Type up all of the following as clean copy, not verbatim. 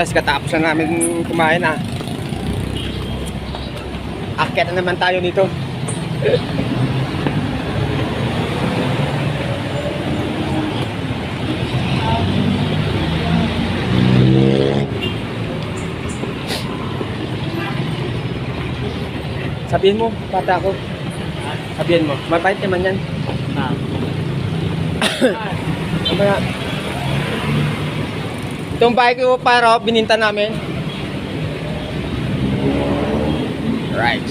Guys, katapos na namin kumain ah. Akyat na naman tayo dito. Sabihin mo, bata ko. Sabihin mo, mabait naman yan. Kaya, itong bike ko para bininta namin. Right.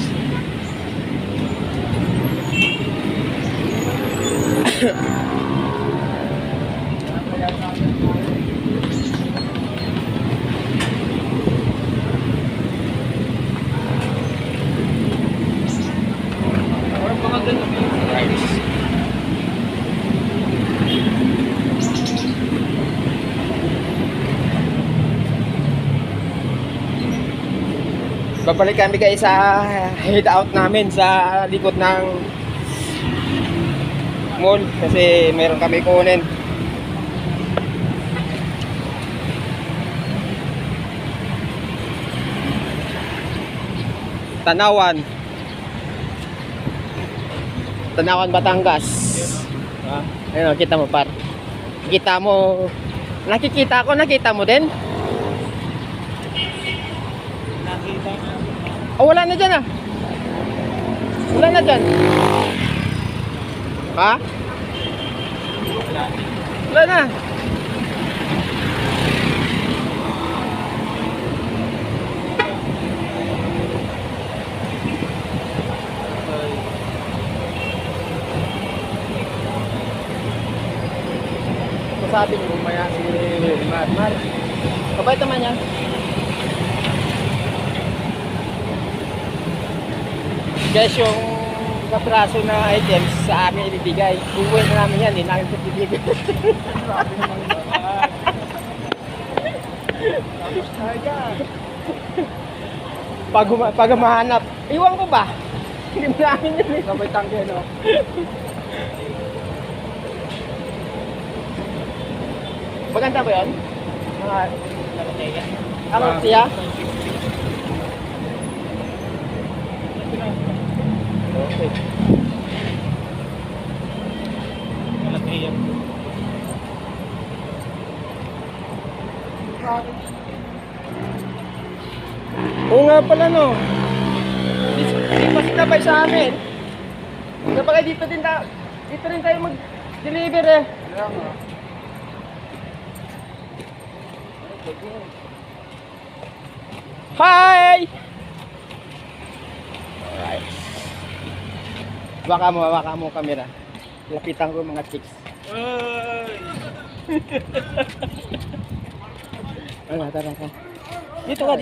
Babalik kami guys sa hideout namin sa likod ng mall kasi meron kami kunin. Tanawan Batangas. Ayun, kita mo par. Kita mo. Nakikita ko, nakita mo din. Oh, wala na dyan ah. Wala na dyan. Ha? Wala na. Sabi mo maya si Mar. Kabait naman yan. Guys, yung kapraso na items sa amin ibibigay. Bubuhay na namin yan, hindi namin ito bibigay. Sabi naman naman. Pag mahanap, iwan ko ba? Hindi mo namin yan eh. Sabay tangke, no? Maganda ba yun? Mga nakateya. Ano siya? Okay. Oo nga pala no. Hindi pa sinabay sa amin. Kapag dito rin tayo mag-deliver eh. Hi! Alright. Baka mo kamera. Lapitan ko mga chicks. Ay, tara. Dito ka.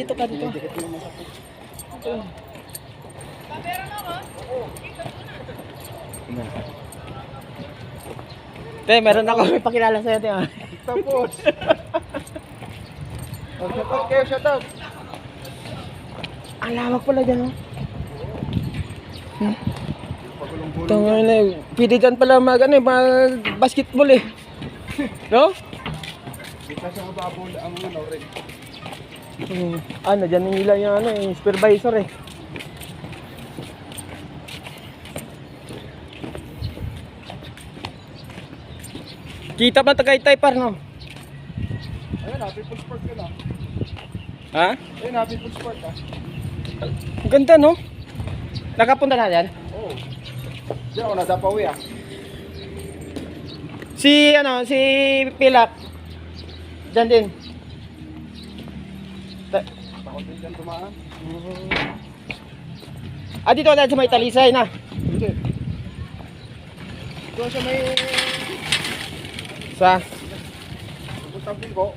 Te, meron ako ipakilala sa'yo, te. Tapos. Shout out. Ang lawak pala dyan, oh. Tangay na, pwede dyan pala mag basketball eh. No? Di kasi mababol ang rin. Ano, dyan nila yung supervisor eh. Kita ba Tagaytay par, no? Ayun na, People's Park ka na. Ha? Ayun na, People's Park ka. Ang ganda, no? Nakapunta na dyan? Oo. Diyan ako nadapawi ah. Si Pilak. Dyan din. Takot din dyan tumaan. Dito na sa may Talisay na. Hindi. Doon sa may... Sa? Pupuntang Bilbo.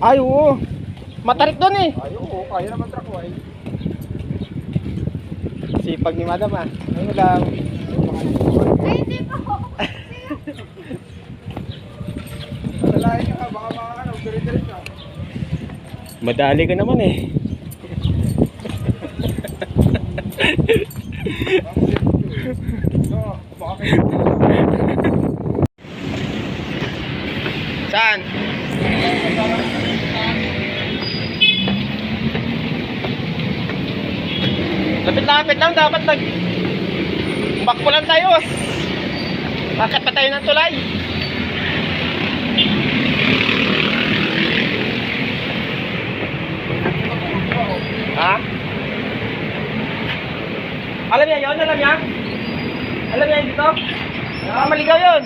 Ay, oo. Matarik doon eh. Ay, oo. Kaya naman truck ko ay. Sipag ni madam ah. Ayun lang. Ay, hindi po. Masalahin ka, baka mga dire-dire ka. Madali ka naman eh. No, baka kayo. Saan? lang, dapat bakpulan tayo. Bakit pa tayo ng tulay? Ha? Alam niya yun? Alam niya? Alam niya dito? Maligaw yun.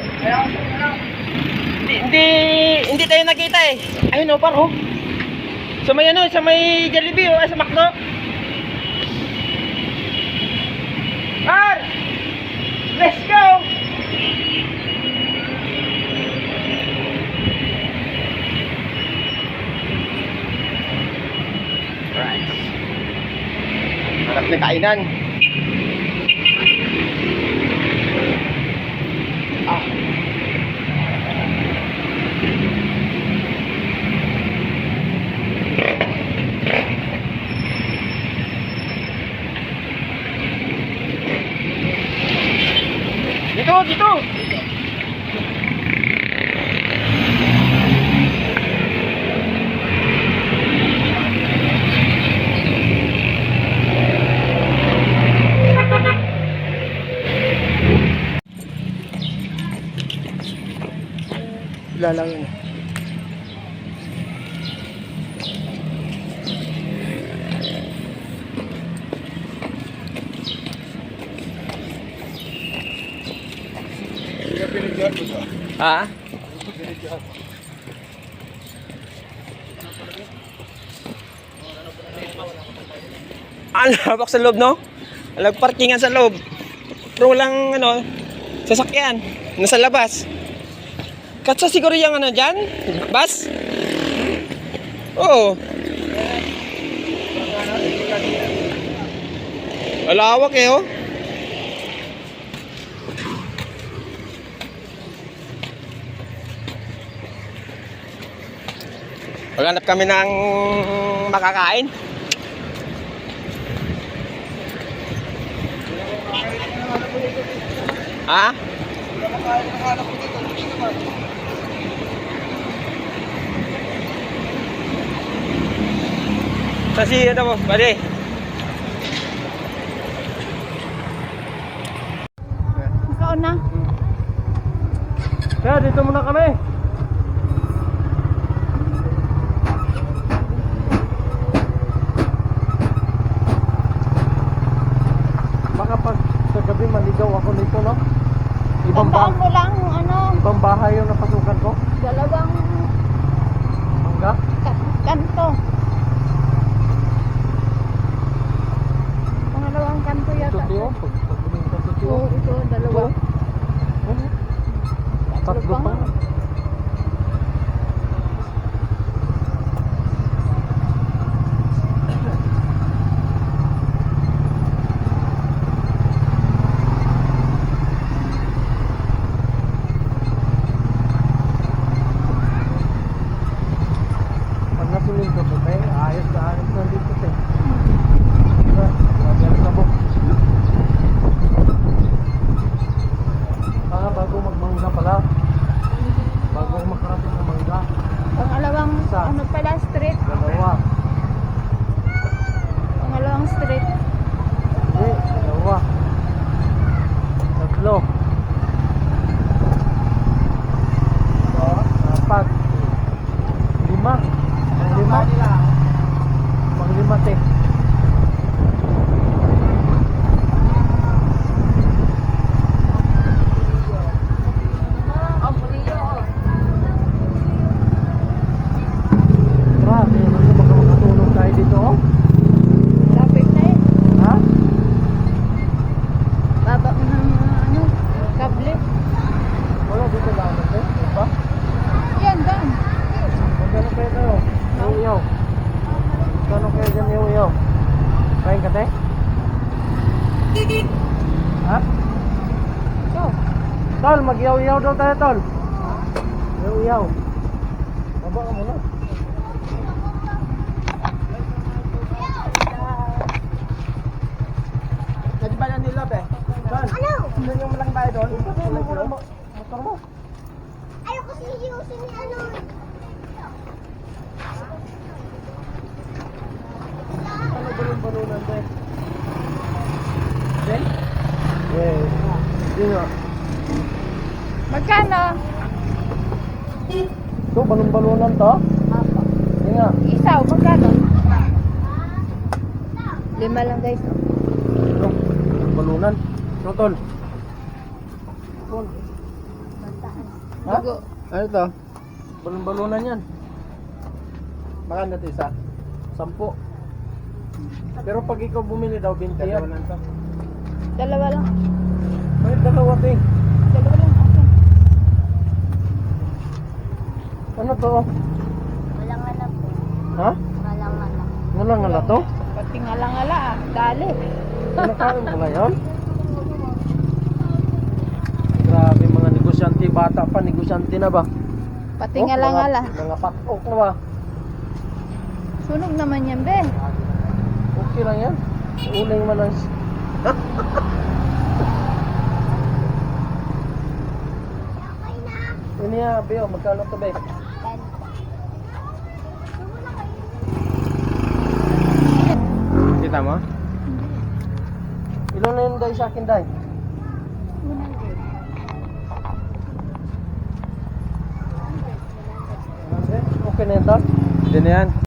Hindi tayo nakita eh. Ayun o, paro. Sa may ano, sa may Jollibee o, sa McDo. Par! Let's go! Right. Harap na kainan. Ah. Dito! Wala lang yun. Ha? Ang labak sa loob, no? Nagparkingan sa loob. Pero walang, ano, sasakyan. Nasa labas. Katsa siguro yung ano dyan? Bus? Oo. Malawak eh, oh. Maghanap kami ng makakain. Ha? Kasi ano mo, bali. Ikaw na. Kaya dito muna kami. Baka pag sa gabi maligaw ako nito, no? Tandaan mo lang, ano, Ibang bahay yung napasukan ko. dalawang Mangga. kanto. Pangalawang kanto yata. Tutuyo. Pagbuling ka tutuyo. Oo, ito, dalawa. Tatlo pa. Pag nasulong ka ba, ayos na dito, te. Maganda na mo. Bago magmangga pala. Bago makarating ng mangga. Pangalawang, Isa. ano pala, street. Dalawa. Pangalawang street. Hindi, dalawa. Tatlo. Apat. Lima. Panglima, te. Grabe, baka makatulog tayo dito, oh. Traffic na eh. Ha? Baba mo ng, ano, kable. Wala dito lang, te. Diba? Yan, doon. Magkano kayo tayo? Iuyaw. Magkano kayo dyan iuyaw? Kain ka, te? Ha? Ito. Tol, mag-iyaw-iyaw daw tayo, tol. Iyaw-iyaw. Baba ka muna. Pwede ba yan nila, be? Saan? Ano? Saan yung malang tayo doon? Pwede mo muna motor mo. Ayoko siyusin ni ano. Ano ba yung balunan, be? din? Eh, hindi nga. Magkano? Ito, balon-balonan to? Apo. Hindi nga. Isaw, magkano? 5 lang guys. Ito, balon-balonan. Ito, tol. Ha? Dugo. Ano to? Balon-balonan yan. Maganda ito isa? 10. Pero pag ikaw bumili daw, 20 yan. Dalawa lang. Bakit dalawa ito eh? Dalawa lang. Okay. Ano to? Walang alam po. Ha? Walang alam. Wala nga na to? Pati ngalang-ala ah. Dali. Kinakain mo na yun? Grabe mga negosyante, bata pa, negosyante na ba? Pati ngalang-ala. Mga patok na ba? Sunog naman yan, be. Okay lang yan. Uling man ang... Ini ya, Beo, magkano to, Be? Kita mo? Ilan na yun, Day, sa akin, Day? Okay na yan, Tol? Hindi na yan.